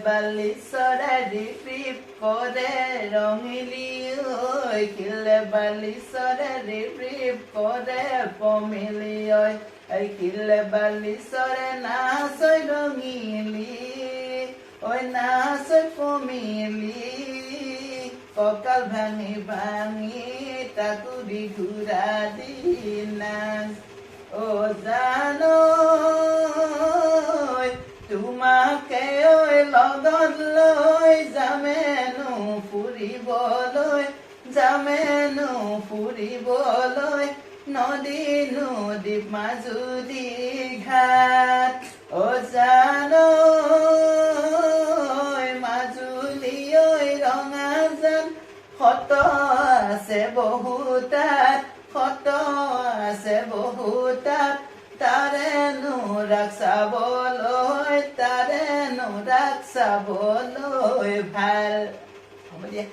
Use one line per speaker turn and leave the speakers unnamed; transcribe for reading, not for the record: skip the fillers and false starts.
বালি চৰাই ৰিপ কৰে ৰঙিলী ঐ শিলে বালি চৰাই ৰিপ কৰে পমিলি ঐ শিলে বালি চৰাই নাচৈ ৰঙিলী ঐ নাচৈ পমিলি কঁকাল ভাঙি ভাঙি তাকুৰি ঘূৰা দি নাচ ও জানো তোমাকে ঐ লগত লৈ যামেনো ফুৰিবলৈ নদী নদীপ মাজুলী ঘাট ও জানো মাজুলী ঐ ৰঙাজান সত আছে বহুতাত তাৰে নোৰাক চাবলৈ ভাল হ'ব দিয়া।